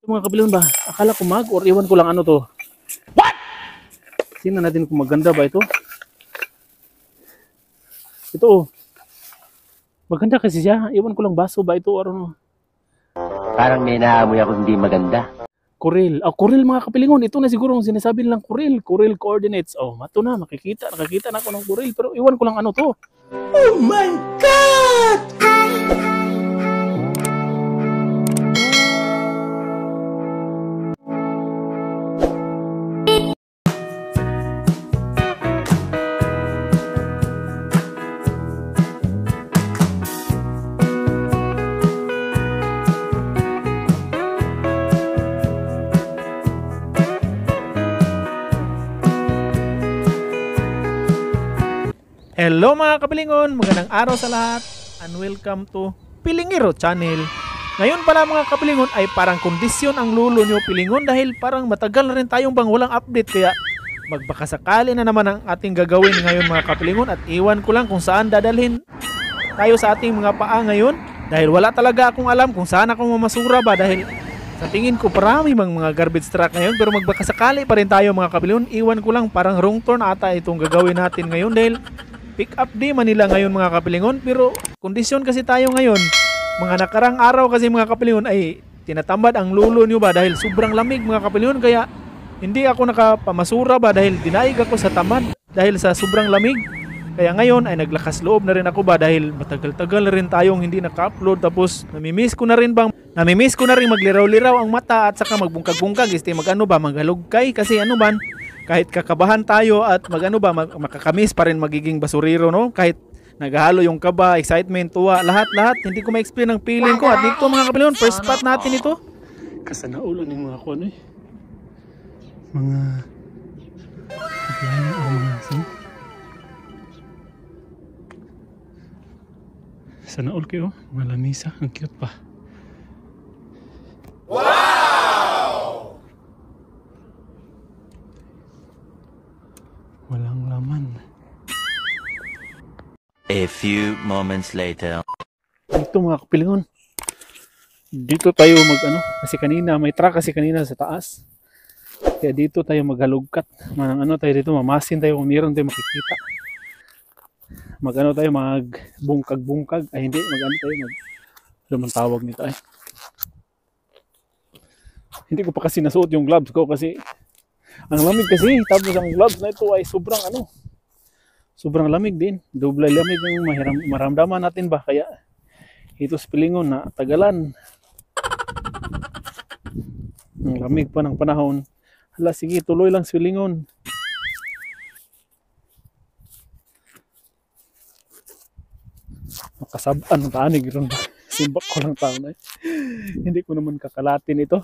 Mga kabilon ba? Akala ko mag or iwan ko lang ano to. What? Tingnan natin kung maganda ba ito. Ito oh. Maganda kasi siya. Iwan ko lang baso ba ito or ano. Parang may naamoy ako hindi maganda. Coral. Coral mga kapilingon. Ito na siguro ang sinasabi nilang coral. Coral coordinates. Oh, mato na. Nakakita na ako ng coral. Pero iwan ko lang ano to. Oh my God! Hello mga kapilingon, magandang araw sa lahat and welcome to Pilingiro Channel. Ngayon pala mga kapilingon ay parang kondisyon ang lulo nyo pilingon dahil parang matagal na rin tayong bang walang update, kaya magbakasakali na naman ang ating gagawin ngayon mga kapilingon at iwan ko lang kung saan dadalhin tayo sa ating mga paa ngayon dahil wala talaga akong alam kung saan ako mamasura ba dahil sa tingin ko parami mga garbage truck ngayon, pero magbakasakali pa rin tayo mga kapilingon. Iwan ko lang, parang wrong turn ata itong gagawin natin ngayon dahil pick up day Manila ngayon mga kapilingon, pero kondisyon kasi tayo ngayon. Mga nakarang araw kasi mga kapilingon ay tinatambad ang lulo nyo ba dahil sobrang lamig mga kapilingon, kaya hindi ako nakapamasura ba dahil dinaig ako sa tamad dahil sa sobrang lamig. Kaya ngayon ay naglakas loob na rin ako ba dahil matagal-tagal na rin tayong hindi naka-upload, tapos namimiss ko na rin magliraw-liraw ang mata at saka magbungkag-bungkag, maghalugkay kasi ano ba, kahit kakabahan tayo at makakamiss pa rin magiging basurero, no? Kahit naghahalo yung kaba, excitement, tuwa, lahat hindi ko ma-explain ang feeling ko. At dito mga kapilingon, first spot natin ito. Kasanaulan yung mga kuno eh. Mga sanaol kayo, mga lamisa, ang cute pa. Wow! Walang laman. A few moments later. Dito mga kapilingon. Dito tayo kasi kanina may truck kasi kanina sa taas. Kaya dito tayo maghalugkat. Tayo dito, mamasin tayo kung meron tayo makikita. Tayo magbungkag-bungkag. Ay hindi, ano tawag nito ay. Hindi ko pa kasi nasuot yung gloves ko kasi ang lamig kasi, tapos ang gloves na ito ay sobrang lamig din. Doble lamig ang maramdaman natin ba, kaya ito sa pilingon na tagalan. Ang lamig pa ng panahon. Hala, sige, tuloy lang sa pilingon. Makasabaan ng tanig ron ba? Simbak ko lang tao na eh. Hindi ko naman kakalatin ito.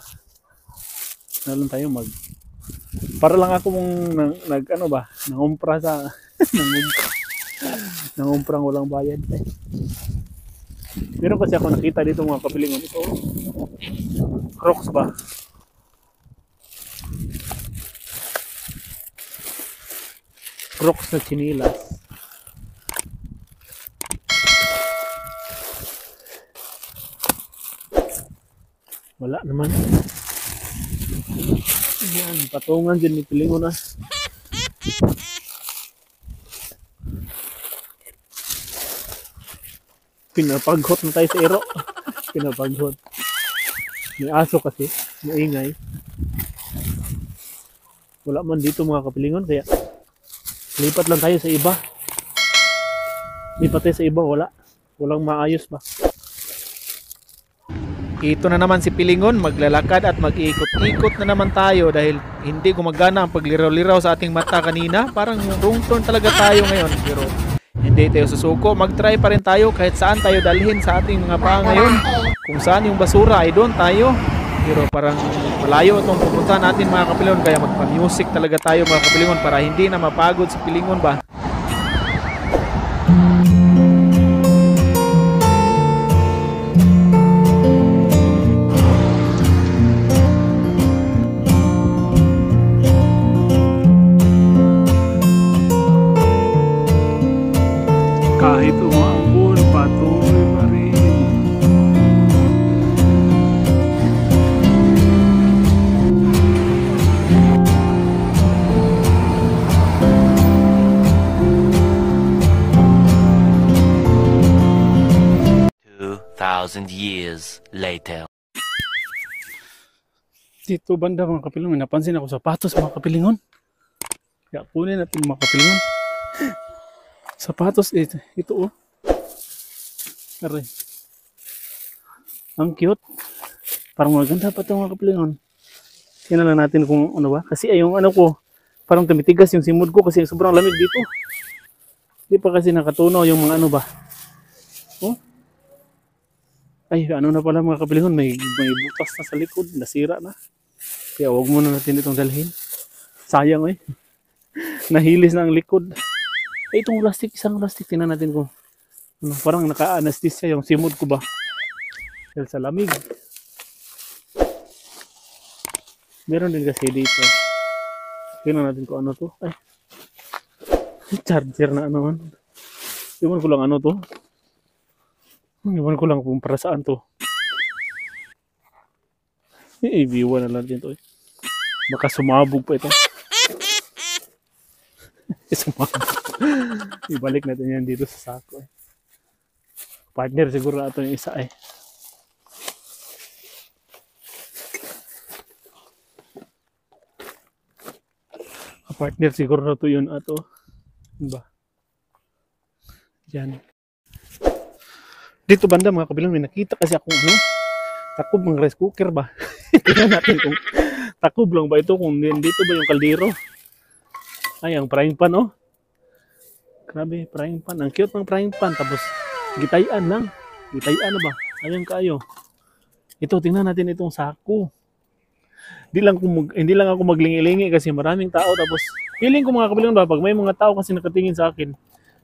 Nalang tayo para lang ako nangumpra sa nangumprang walang bayad eh. Pero kasi ako nakita dito mga kapilingon, ito Crocs ba? Crocs na chinilas. Wala naman. Yan, patungan dyan ni pilingon na. Pinapaghot na tayo sa ero. Pinapaghot. May aso kasi, maingay. Wala man dito mga kapilingon, kaya lipat lang tayo sa iba. Lipat tayo sa iba, walang maayos ba. Ito na naman si pilingon, maglalakad at mag-iikot-ikot na naman tayo dahil hindi gumagana ang pagliraw-liraw sa ating mata kanina. Parang wrong turn talaga tayo ngayon, pero hindi tayo susuko. Mag-try pa rin tayo kahit saan tayo dalhin sa ating mga paa ngayon. Kung saan yung basura ay doon tayo. Pero parang malayo itong pupunta natin mga kapilingon, kaya magpa-music talaga tayo mga kapilingon para hindi na mapagod si pilingon ba. Kahit umambon, patuloy pa rin. 2,000 years later. Dito banda mga kapilingon, may napansin ako sapatos mga kapilingon. Kaya kunin natin mga kapilingon. Sapatos ito oh. Aray. Ang cute. Parang maganda pa ito mga kapilingon. Tingnan lang natin kung ano ba. Kasi ay yung ano ko, parang tumitigas yung simod ko kasi sobrang lamig dito. Hindi pa kasi nakatunaw yung mga ano ba. Oh. Ay, ano na pala mga kapilingon, may butas na sa likod, nasira na. Kaya wag muna natin itong dalhin. Sayang eh. Nahilis na ang likod. Ay, itong plastic, isang plastic, tingnan natin kung ano, parang naka-anesthesia yung simod ko ba. Dahil sa lamig. Meron din kasi dito. Tingnan natin kung ano to. Ay. Charger na ano man. Iwan ko lang ano to. Iwan ko lang kung para saan to. Ibiwan na lang din to eh. Baka sumabog pa ito. Sumabog. Ibalik natin yan dito sa sako eh. Partner siguro ito yung isa eh. Partner siguro na ito yun ato. Ba? Yan. Dito banda mga kabilang may nakita kasi akong ano. Takob ng rice cooker ba? Tingnan natin kung takob lang ba ito, kung dito ba yung kaldero. Ay, ang frying pan oh. Grabe, frying pan. Ang cute ng frying pan. Tapos, gitayan lang. Gitayan na ba? Ayun kayo. Ito, tingnan natin itong sako. Hindi lang ako maglingi-lingi kasi maraming tao. Tapos, feeling ko mga kabilang ba, pag may mga tao kasi nakatingin sa akin,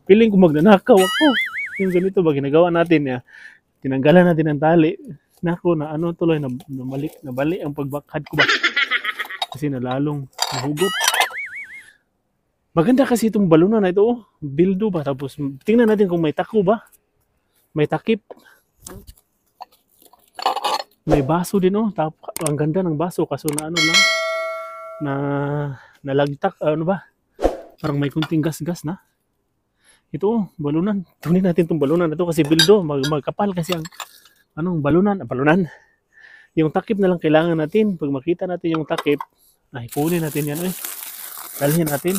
feeling ko magnanakaw ako. Yung ganito ba, ginagawa natin ya. Tinanggalan natin ang tali. Nako na ano tuloy, nabali ang pagbakhad ko ba. Kasi nalalong nahugot. Maganda kasi itong balunan na ito, oh. Bildo ba? Tapos tingnan natin kung may tako ba. May takip. May baso din, oh. Ang ganda ng baso kaso na ano lang. Nalagtak, ano ba? Parang may kunting gas-gas na. Ito, oh, balunan. Tunin natin itong balunan na ito kasi bildo. Magkapal kasi ang balunan. Yung takip na lang kailangan natin. Pag makita natin yung takip, ay kunin natin yan, eh. Dalhin natin.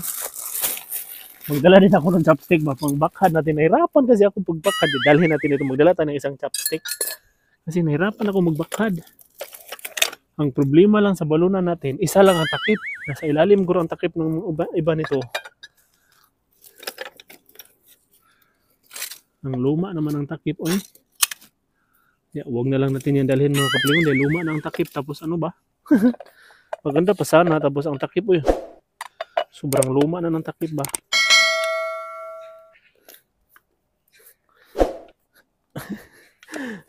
Magdala din ako ng chopstick ba? Pang bakhad natin. Nahirapan kasi ako pag bakhad. Dalhin natin ito. Magdala tayo ng isang chopstick. Kasi nahirapan ako magbakhad. Ang problema lang sa balunan natin, isa lang ang takip. Nasa ilalim guro ang takip ng iba nito. Ang luma naman ang takip, oy. Huwag na lang natin yan dalhin mga kapilingon dahil luma na ang takip. Tapos ano ba? Maganda pa sana. Tapos ang takip, oy. Sobrang luma na ng takip ba?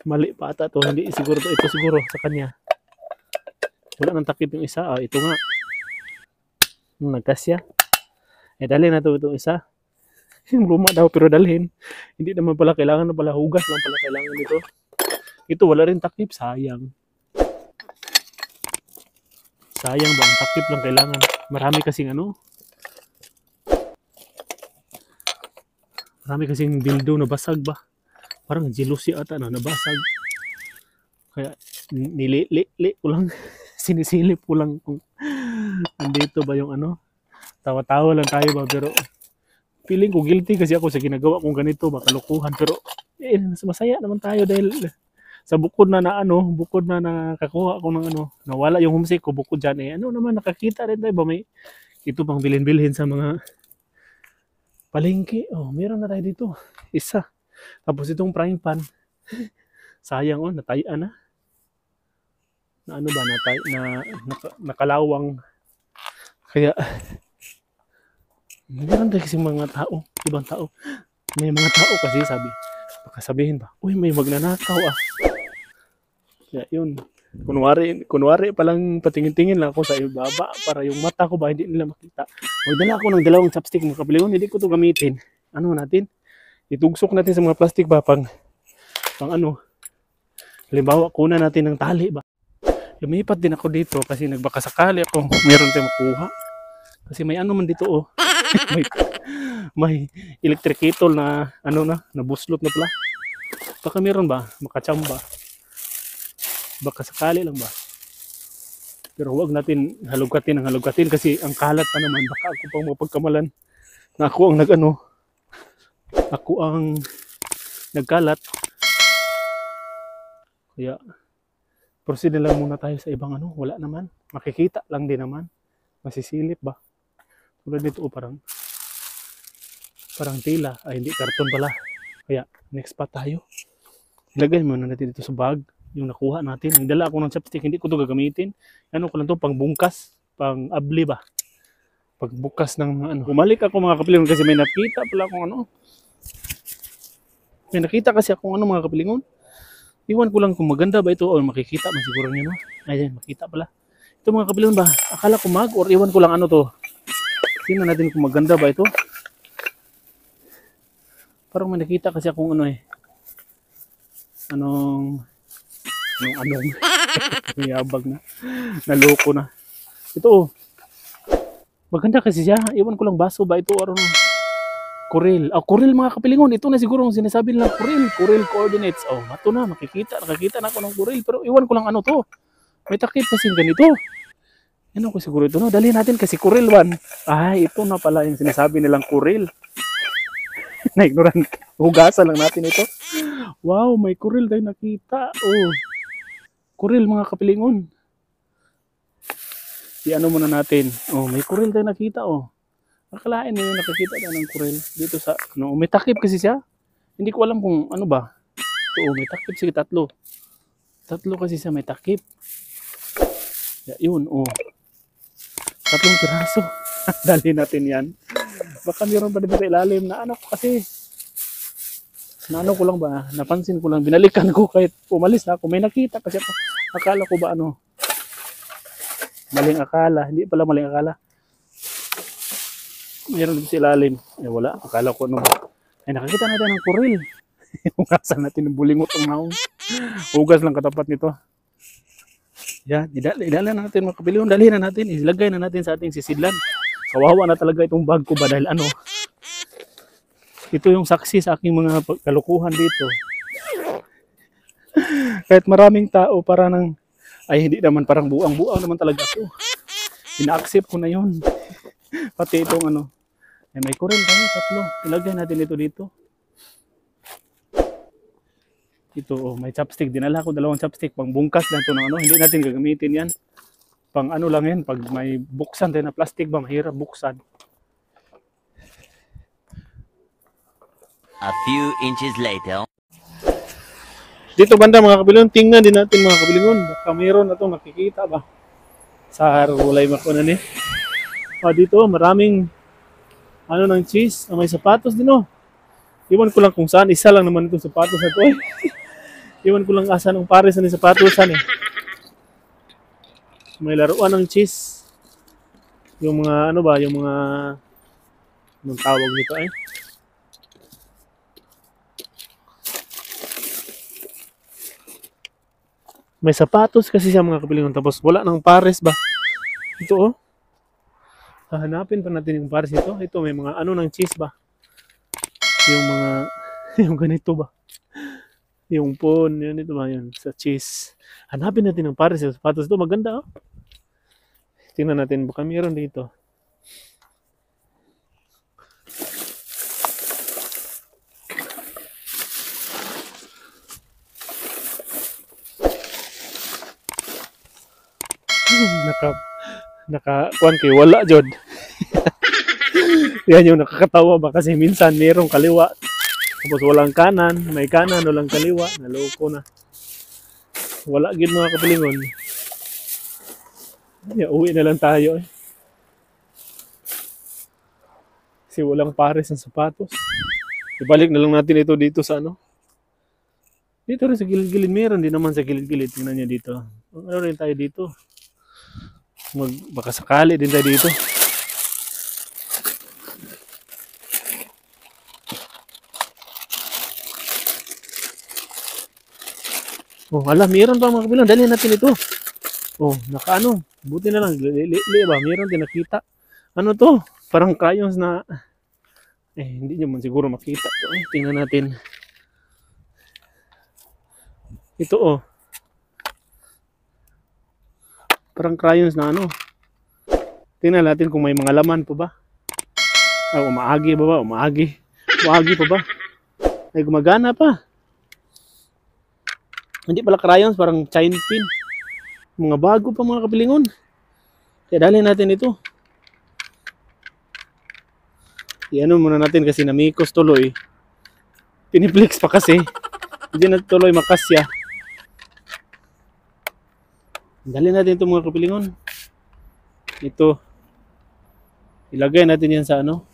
Mali pa ata to. Hindi siguro to. Ito siguro sa kanya. Wala nang takip yung isa. Ito nga. Nagkasya. Dalhin na to itong isa. Yung luma daw pero dalhin. Hindi naman pala kailangan na pala. Hugas lang pala kailangan nito. Ito wala rin takip. Sayang. Sayang ba? Ang takip lang kailangan. Marami kasing ano. Marami kasing dildo na basag ba? Parang jealousy ata na nabasag. Kaya nilili ko lang. Sinisilip ko lang kung andito ba yung ano. Tawa-tawa lang tayo ba. Pero feeling ko guilty kasi ako sa ginagawa kong ganito. Makalukuhan. Pero masaya naman tayo dahil sa bukod na nakakuha ko ng ano. Nawala yung homesick ko bukod dyan. Ano naman nakakita rin tayo ba? May ito pang bilhin-bilhin sa mga palengke. Oh, meron na tayo dito. Isa. Tapos itong frying pan. Sayang oh, natayaan na. Na ano ba, nakalawang. Kaya, meron tayo kasi mga tao. Ibang tao. May mga tao kasi sabi. Baka sabihin ba, uy may magnanakaw ah. Kaya yun. Kunwari palang patingin-tingin lang ako sa ibaba para yung mata ko ba hindi nila makita. Magdala ako ng dalawang chopstick mga kapilingon, hindi ko to gamitin. Ano natin? Itugsok natin sa mga plastic ba pang ano. Halimbawa, kunan natin ng tali ba. Lumipat din ako dito kasi nagbakasakali ako meron tayong makuha. Kasi may ano man dito oh. may electric kettle na ano na buslot na pala. Baka meron ba? Makachamba. Baka sakali lang ba? Pero huwag natin halugkatin ang halugkatin kasi ang kalat pa naman. Baka ako pang mapagkamalan na ako ang nag-ano. Ako ang nagkalat. Kaya proceed na lang muna tayo sa ibang ano. Wala naman. Makikita lang din naman. Masisilip ba? Tulad dito parang tila. Ay hindi, karton pala. Kaya next pa tayo. Ilagay muna natin dito sa bag. Yung nakuha natin. Nagdala ako ng chopstick. Hindi ko ito gagamitin. Ano ko lang ito, pang bungkas. Pang abli ba? Pagbukas ng ano. Bumalik ako mga kapilingon kasi may nakita pala akong ano. May nakita kasi akong ano mga kapilingon. Iwan ko lang kung maganda ba ito o makikita man siguro niya no. Ayan, makita pala. Ito mga kapilingon ba? Akala ko mag or iwan ko lang ano to. Tingnan natin kung maganda ba ito. Parang may nakita kasi akong ano eh. Anong mayabag na. Naloko na. Ito oh. Maganda kasi siya. Iwan ko lang baso ba ito or ano. Coral. Coral mga kapilingon. Ito na siguro ang sinasabi nila coral. Coral coordinates. Oh, mato na. Nakikita na ako ng coral. Pero iwan ko lang ano to. May takip kasi ganito. Ano ko siguro ito no. Dali natin kasi coral one. Ay, ito na pala yung sinasabi nilang coral. Na-ignorant. Hugasan lang natin ito. Wow, may coral tayo nakita. Oh. Coral mga kapilingon. I-ano muna natin. Oh, may coral tayo nakita oh. Akalain mo yung nakikita tayo ng coral dito sa ano, may takip kasi siya. Hindi ko alam kung ano ba. Ito, oh, may takip sige tatlo. Tatlo kasi siya may takip. Yun, oh. Tatlong piraso. Dali natin 'yan. Baka meron pa dito sa ilalim na ano kasi naano ko lang ba, napansin ko lang, binalikan ko kahit umalis na ako, may nakita kasi ako, akala ko ba ano, maling akala, hindi pala maling akala. Meron dito sa ilalim, wala, akala ko ano ba, ay nakakita natin ng coral. Hugasan natin ng bulingot ang naong, hugas lang katapat nito. Yan, idala natin mga kapilingon, dalhin na natin, ilagay na natin sa ating sisidlan. Kawawa na talaga itong bag ko ba dahil ano, ito yung saksi sa aking mga kalukuhan dito. Kahit maraming tao para nang, ay hindi naman parang buang-buang naman talaga ako. Ina-accept ko na yun. Pati itong ano, ay may coral tayo, tatlo. Ilagay natin ito dito. Ito, oh, may chopstick. Dinala ko dalawang chopstick. Pang bungkas lang ito ng ano, hindi natin gagamitin yan. Pang ano lang yan, pag may buksan tayo na plastic ba, mahirap buksan. A few inches later. Dito banda mga kapilingon, tingnan din natin mga kapilingon. Baka mayroon na itong nakikita ba? Sa walay makunan eh. Dito maraming ano ng cheese. May sapatos din oh. Iwan ko lang kung saan. Isa lang naman itong sapatos na ito eh. Iwan ko lang asan ang pares na sapatosan eh. May laruan ng cheese. Yung mga ano ba, yung mga anong tawag nito eh. May sapatos kasi siya mga kapilingon. Tapos wala ng pares ba? Ito oh. Hahanapin pa natin yung pares ito. Ito may mga ano ng cheese ba? Yung mga, yung ganito ba? Yung pon, yun ito ba yun? Sa cheese. Hanapin natin yung pares yung sapatos ito. Maganda oh. Tingnan natin baka mayroon dito. Kuan kay wala jud. Yan yung nakakatawa ba kasi minsan mayroong kaliwa tapos walang kanan, may kanan walang kaliwa, naloko na. Wala gid mga kapilingon. Uwi na lang tayo eh. Kasi walang pares ng sapatos. Ibalik na lang natin ito dito sa ano. Dito rin sa gilid-gilid, meron din naman sa gilid-gilid. Tingnan niyo dito. Ano rin tayo dito? Baka sakali din tayo dito. Oh, hala, meron pa mga kapilingon. Dali natin ito. Oh, nakaano. Buti na lang. Li ba? Meron din nakita. Ano to? Parang crayons na... hindi nyo man siguro makita. Tingnan natin. Ito oh. Parang crayons na ano. Tingnan natin kung may mga laman pa ba. Ah, umaagi ba ba? Umaagi. Umaagi pa ba? Ay, gumagana pa. Hindi pala crayons, parang chine pin. Mga bago pa mga kapilingon. Kaya dali natin ito. Iano muna natin kasi namikos tuloy. Piniplex pa kasi. Hindi na tuloy makasya. Dali natin ito mga kapilingon. Ito. Ilagay natin yan sa ano.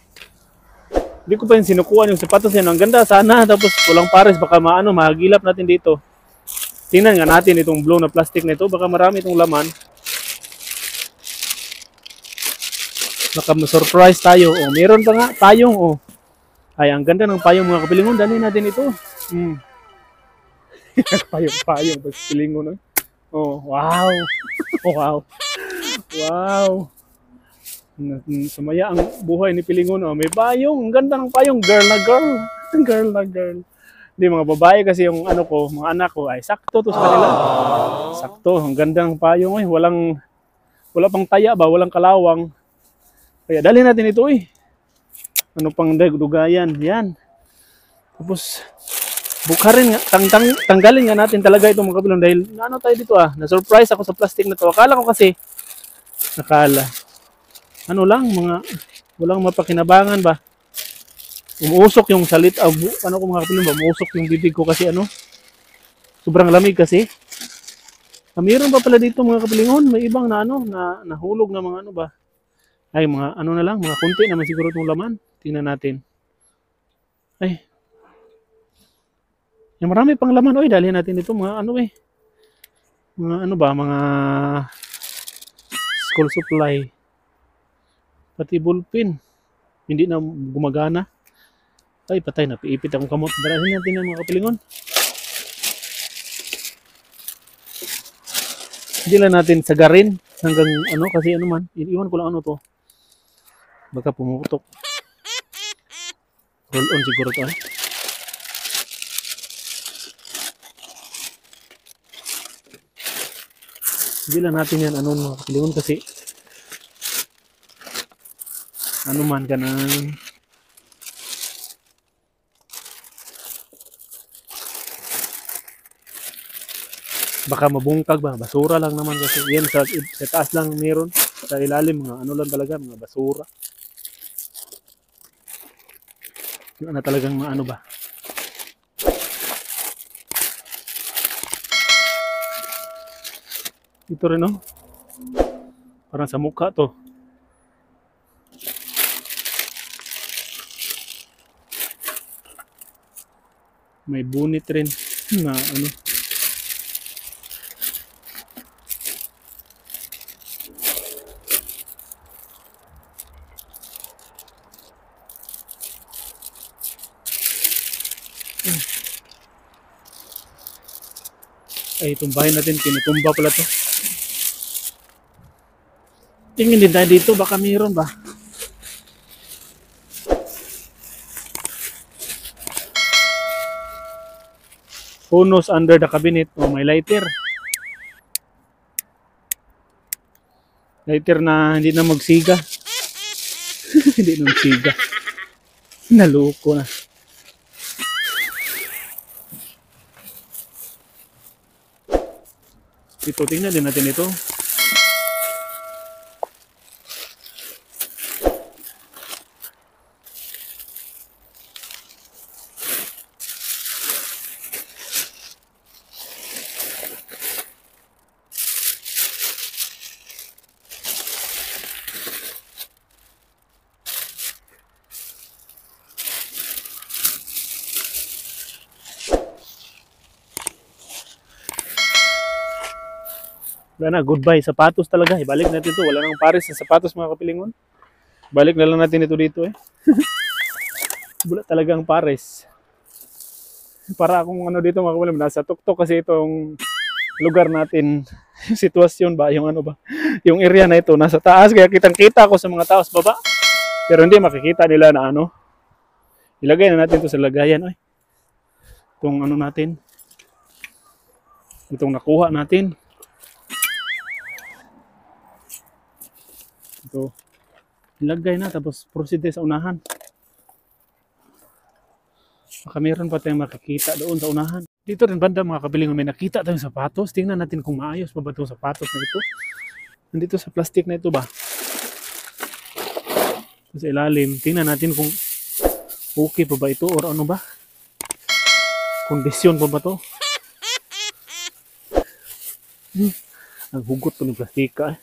Hindi ko pa yung sinukuhan yung sapatos yan. Ang ganda sana. Tapos walang pares. Baka mahagilap natin dito. Tingnan nga natin itong blue na plastic na ito. Baka marami itong laman. Baka ma-surprise tayo. Oh, meron pa nga payong. Oh. Ay, ang ganda ng payong mga kapilingon. Dali natin ito. Payong. Tapos pilingon. Oh, wow. Oh, wow. Wow. Sumaya ang buhay ni Pilingon. Oh, may payong. Ang ganda ng payong. Girl na girl. Girl na girl. Hindi, mga babae kasi yung ano ko, mga anak ko ay sakto to sa kanila. Sakto. Ang ganda ng payong. Wala pang taya ba? Walang kalawang. Kaya dali natin ito eh. Ano pang dugayan. Yan. Tapos bukarin nga, tanggalin nga natin talaga itong mga kapilon dahil ano tayo dito na-surprise ako sa plastic na to. Akala ko kasi, ano lang, walang mapakinabangan ba. Umuusok yung salit, ano ko mga kapilon ba, umuusok yung bibig ko kasi ano, sobrang lamig kasi. Mayroon pa pala dito mga kapilingon, may ibang na ano, nahulog na mga ano ba. Ay, mga ano na lang, mga kunti naman siguro itong laman. Tingnan natin. Ay, yung marami pang laman. Oy, dali natin ito mga ano eh. Mga ano ba, mga school supply. Pati ballpen. Hindi na gumagana. Ay, patay na. Piipit akong kamot. Darahin natin ang mga kapilingon. Hindi lang natin sagarin hanggang ano, kasi ano man. Iwan ko lang ano to. Baka pumutok. Roll on siguro to eh. Hindi lang natin yan ano mga kapilingon kasi ano man ka ng baka mabungkag ba, basura lang naman kasi yan sa taas lang meron, sa ilalim mga ano lang talaga, mga basura yung ano talagang mga ano ba. Ito rin oh, parang sa mukha to. May bunit rin na ano. Ay, tumbahin natin. Tinutumba pala to. Tingin din tayo dito. Baka mayroon ba? Punos under the cabinet. Oh, may lighter. Lighter na hindi na magsiga. Hindi na magsiga. Naluko na. Ito, tingnan din natin ito. Wala na, goodbye. Sapatos talaga. Ibalik natin ito. Wala nang pares sa sapatos mga kapilingon. Balik na lang natin ito dito eh. Wala talagang pares. Para akong ano dito mga kapilingon. Nasa tuktok kasi itong lugar natin. Sitwasyon ba? Yung ano ba? Yung area na ito. Nasa taas. Kaya kitang-kita ko sa mga tao sa baba. Pero hindi makikita nila na ano. Ilagay na natin ito sa lagayan. Itong ano natin. Itong nakuha natin. Ito. Ilagay na tapos proceed tayo sa unahan. Baka meron pa tayong makikita doon sa unahan. Dito rin banda mga kabilingon, may nakita tayong sapatos. Tingnan natin kung maayos pa ba itong sapatos na ito. Nandito sa plastic na ito ba? Sa ilalim, tingnan natin kung okay pa ba ito or ano ba? Kondisyon pa ba to? Ang hugot po ng plastika eh.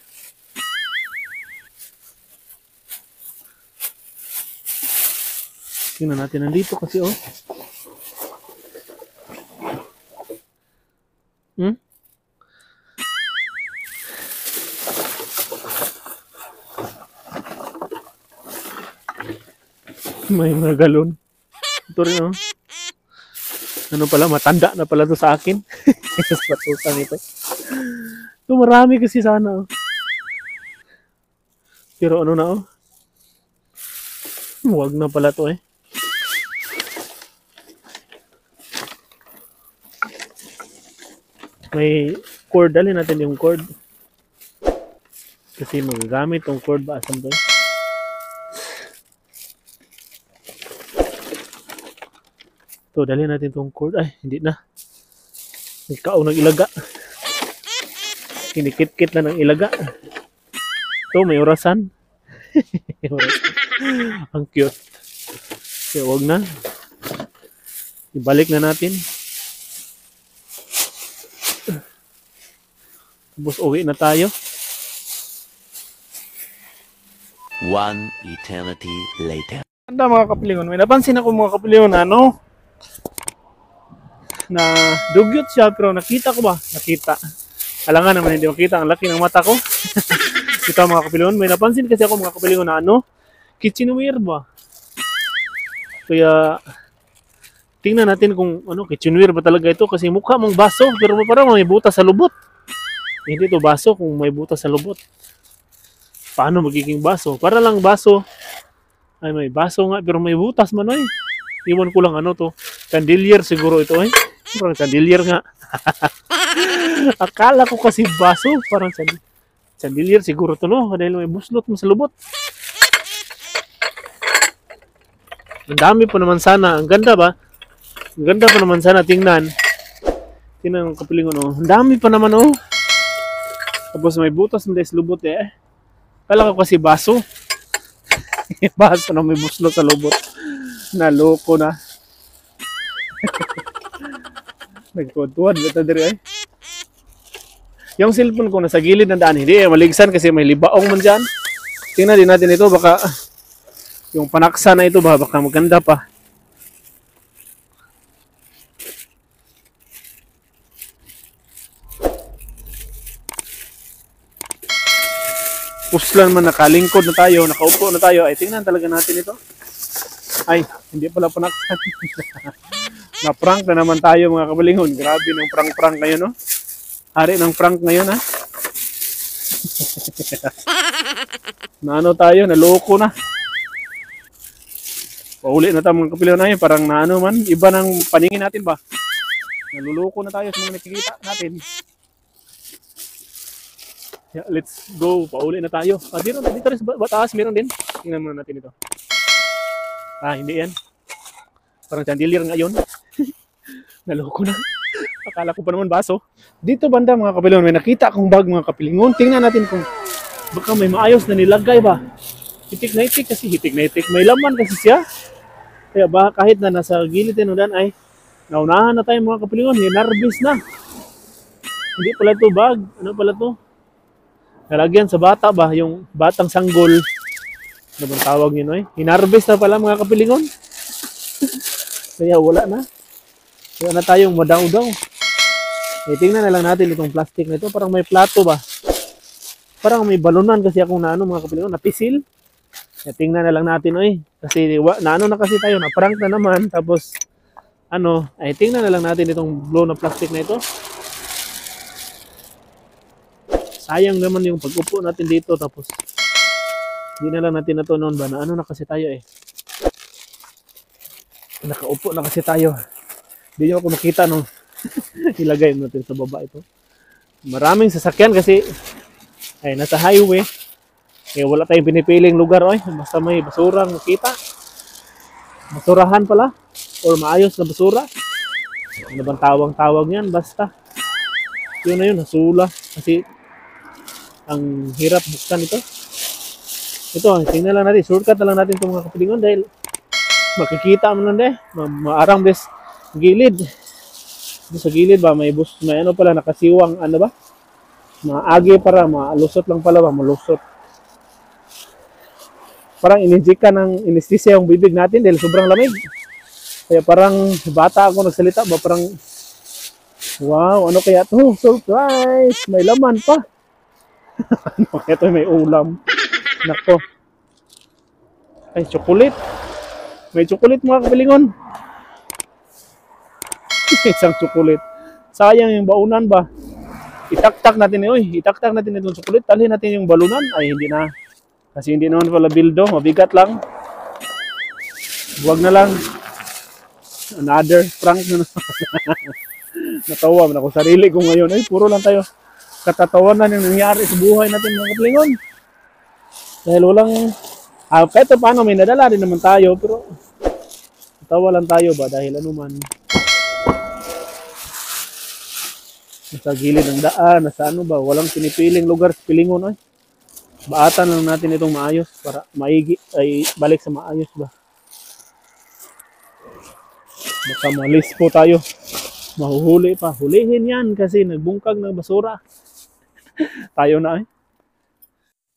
Tingnan natin, nandito kasi oh. May mga galon. Ito rin oh. Ano pala, matanda na pala to sa akin. Patusan ito. Ito marami kasi sana oh. Pero ano na oh. Huwag na pala to eh. May cord, dalhin natin yung cord. Kasi magagamit yung cord ba asan to eh. So, dalhin natin itong cord. Ay, hindi na. Ikaw ng ilaga. Kinikit-kit na ng ilaga. So, may orasan. Ang cute. Kaya wag na. Ibalik na natin. Tapos uwi na tayo. One eternity later. Anda mga kapilingon. May napansin ako mga kapilingon na ano? Na dugyot siya pero nakita ko ba? Nakita. Alangan naman hindi makita. Ang laki ng mata ko. Ito mga kapilingon. May napansin kasi ako mga kapilingon na ano? Kitchenware ba? Kaya tingnan natin kung ano kitchenware ba talaga ito kasi mukha mong baso pero parang may butas sa lubot. Hindi to baso kung may butas sa lubot. Paano magiging baso? Para lang baso. Ay may baso nga pero may butas man eh. Iwan ko lang ano to. Chandelier siguro ito eh. Parang chandelier nga. Akala ko kasi baso. Parang chandelier siguro to no. Dahil may buslot mo sa lubot. Ang dami pa naman sana. Ang ganda ba? Ang ganda pa naman sana tingnan. Tingnan ang kapilingon oh. Ang dami pa naman oh. Tapos may butas mo dahil sa lubot eh. Akala ko kasi baso. Baso na may buslot sa lubot. Naloko na. Nagtuwad-tuwad. Bata diri eh. Yung cellphone ko nasa gilid ng daan. Hindi eh. Maligsan kasi may libaong man dyan. Tingnan din natin ito. Baka yung panaksa na ito ba? Baka maganda pa. Puslan man nakalingkod na tayo. Nakaupo na tayo. Ay tingnan talaga natin ito. Ay, hindi pala panaksan. Na-prank na naman tayo mga kabalingon. Grabe ng prank-prank ngayon, no? Hari ng prank ngayon, ha? Naano tayo, naloko na. Pauli na tayo mga kabalingon na yun. Parang naano man, iba ng paningin natin ba? Naluloko na tayo sa mga nakikita natin. Yeah, let's go. Pauli na tayo. Ah, dito rin sa bataas, meron din. Tingnan muna natin ito. Ah, hindi yan. Parang chandelier ngayon. Naloko na. Akala ko pa naman baso. Dito banda mga kapilingon, may nakita akong bag mga kapilingon. Tingnan natin kung baka may maayos na nilagay ba. Hitik na hitik kasi hitik na hitik. May laman kasi siya. Kaya ba kahit na nasa gilid tinudan ay naunahan na tayo mga kapilingon. Hinarbis na. Hindi pala to bag. Ano pala to? Nalagyan sa bata ba? Yung batang sanggol. Ano bang tawag nyo eh? Hinarbis na pala mga kapilingon. Kaya wala na. Wala na tayong madaw-daw. Eh, tingnan na lang natin itong plastic na ito. Parang may plato ba? Parang may balunan kasi akong naano mga kapilingon. Napisil. Eh, tingnan na lang natin eh. Kasi naano na kasi tayo. Na-prank na naman. Tapos ano. Ay tingnan na lang natin itong blow na plastic na ito. Sayang naman yung pag-upo natin dito. Tapos hindi na lang natin na ito noon ba? Na ano na kasi tayo eh. Nakaupo na kasi tayo. Hindi nyo ako makita no. Ilagay natin sa baba ito. Maraming sasakyan kasi ay nasa highway. Eh wala tayong pinipiling lugar oy. Basta may basurang makita. Basurahan pala or maayos na basura. Ano bang tawag niyan? Basta yun na yun, nasula. Kasi ang hirap buksan ito. Ito, tingnan lang natin. Shortcut na lang natin itong mga kapilingon dahil makikita mo lang maarang bes gilid. Sa gilid ba, may ano pala, nakasiwang, ano ba? Maagi para, malusot lang pala ba, malusot. Parang ininjika ng anesthesia yung bibig natin dahil sobrang lamig. Kaya parang bata ako nagsalita ba, parang, wow, ano kaya to? Surprise! May laman pa. Ano kaya to? May ulam. Nako. Ay, chocolate. May chocolate mga kapilingon. Isang chocolate. Sayang yung baunan ba? Itaktak natin itaktak natin itong chocolate. Talhin natin yung balunan. Ay, hindi na. Kasi hindi naman pala bildo. Mabigat lang. Huwag na lang. Another prank na natawa man ako sarili ko ngayon. Ay, puro lang tayo katatawanan yung nangyari sa buhay natin mga kapilingon. Dahil walang kahit paano may nadala din naman tayo. Pero natawa lang tayo ba dahil ano man. Nasa gilid ng daan, nasa ano ba, walang pinipiling lugar sa pilingon. Baatan lang natin itong maayos para maigi, ay balik sa maayos ba. Baka malis po tayo. Mahuhuli pa. Hulihin yan kasi nagbungkag ng basura. Tayo na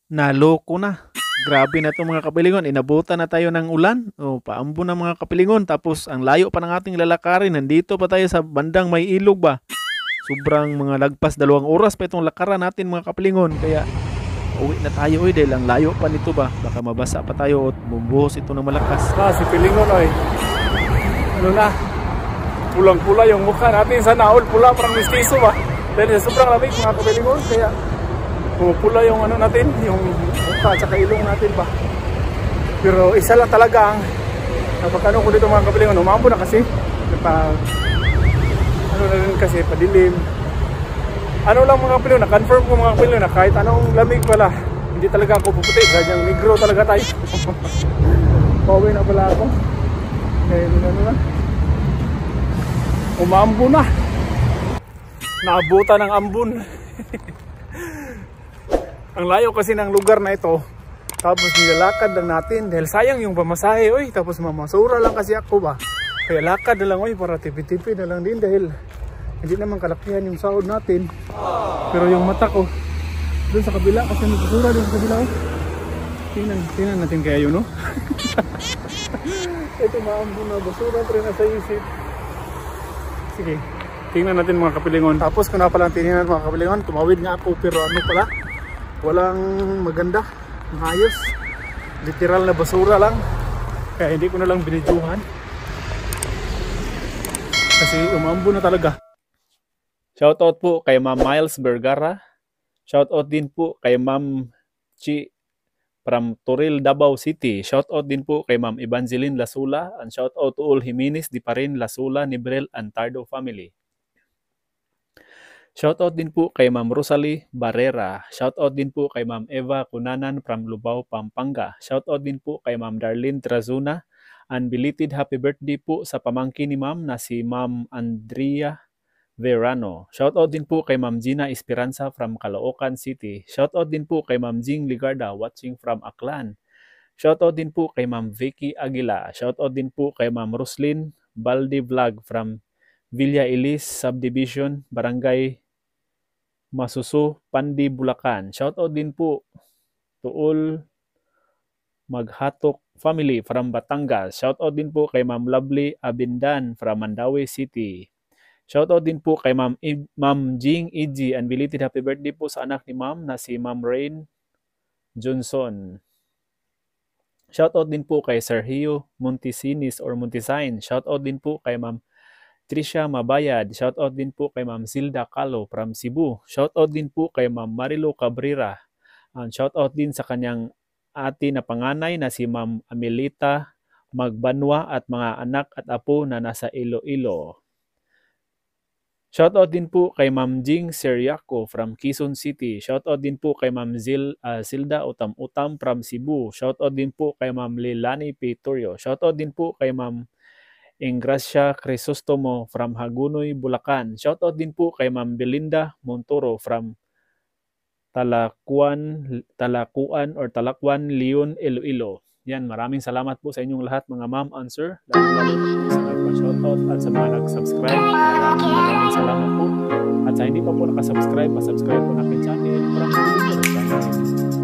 Naloko na. Grabe na itong mga kapilingon. Inabutan na tayo ng ulan. O, paambo na mga kapilingon. Tapos ang layo pa ng ating lalakarin. Nandito pa tayo sa bandang may ilog ba. Sobrang mga lagpas 2 oras pa itong lakaran natin mga kapilingon. Kaya uwi na tayo dahil ang layo pa nito ba. Baka mabasa pa tayo at bumbuhos ito ng malakas. Si pilingon ano na, pulang-pula yung mukha natin sa naol. Pula parang mistiso ba. Dahil sobrang lamig mga kapilingon. Kaya pumupula yung ano natin, yung mukha at saka ilong natin ba. Pero isa lang talaga ang napakano ko dito mga kapilingon. Umambo na kasi. Ano na rin kasi, padilim. Ano lang mga kapilyo, na-confirm ko mga kapilyo na kahit anong lamig pala, hindi talaga ako puputi. Gadyang negro talaga tayo. Pauwi na pala ako. Ngayon ano na. Umambo na. Naabutan ng ambon. Ang layo kasi ng lugar na ito. Tapos nilalakad lang natin dahil sayang yung pamasahe. Tapos mamasura lang kasi ako ba. Kaya lakad na lang para tipi-tipi na lang din dahil hindi naman kalakihan yung sahod natin. Pero yung mata ko doon sa kabila kasi may basura doon sa kabila. Tingnan natin kaya yun, no? Ito maambo na basura pa rin nasa isip. Sige, tingnan natin mga kapilingon. Tapos kung na palang tingnan mga kapilingon, tumawid nga ako pero ano pala, walang maganda, maayos. Literal na basura lang. Kaya hindi ko na lang binidyuhan. Kasi umambo na talaga. Shoutout po kay Ma'am Miles Vergara. Shoutout din po kay Ma'am Chi from Toril, Davao City. Shoutout din po kay Ma'am Evangeline Lasula. And shoutout to all Jimenez, Diparin, Lasula, Nibrel, and Tardo family. Shoutout din po kay Ma'am Rosalie Barrera. Shoutout din po kay Ma'am Eva Cunanan from Lubao, Pampanga. Shoutout din po kay Ma'am Darlene Trazuna. And belated happy birthday po sa pamangkin ni Ma'am na si Ma'am Andrea Verano. Shoutout din po kay Ma'am Gina Esperanza from Caloocan City. Shoutout din po kay Ma'am Jing Ligarda watching from Aklan. Shoutout din po kay Ma'am Vicky Aguila. Shoutout din po kay Ma'am Roslyn Baldi Vlog from Villa Elis Subdivision, Barangay Masuso, Pandi, Bulacan. Shoutout din po to all Maghatok family from Batangas. Shoutout din po kay Ma'am Lovely Abindan from Mandaue City. Shoutout din po kay Ma'am Jing Iji and belated happy birthday po sa anak ni Ma'am na si Ma'am Rain Johnson. Shoutout din po kay Sergio Montesinis or Montesign. Shoutout din po kay Ma'am Tricia Mabayad. Shoutout din po kay Ma'am Zilda Calo from Cebu. Shoutout din po kay Ma'am Marilo Cabrera. And shoutout din sa kanyang ate na panganay na si Ma'am Amelita Magbanwa at mga anak at apo na nasa Iloilo. Shoutout din po kay Ma'am Jing Seriaco from Quezon City. Shoutout din po kay Ma'am Zilda Utam-Utam from Cebu. Shoutout din po kay Ma'am Lilani Pitorio. Shoutout din po kay Ma'am Ingracia Crisostomo from Hagunoy, Bulacan. Shoutout din po kay Ma'am Belinda Montoro from Talakwan, Leon, Iloilo. Yan, maraming salamat po sa inyong lahat mga ma'am and sir. Lalo sa nagpa-shoutout at sa mga nag-subscribe. Maraming salamat po. At sa hindi pa po nakasubscribe, pasubscribe po na aking channel. Maraming salamat.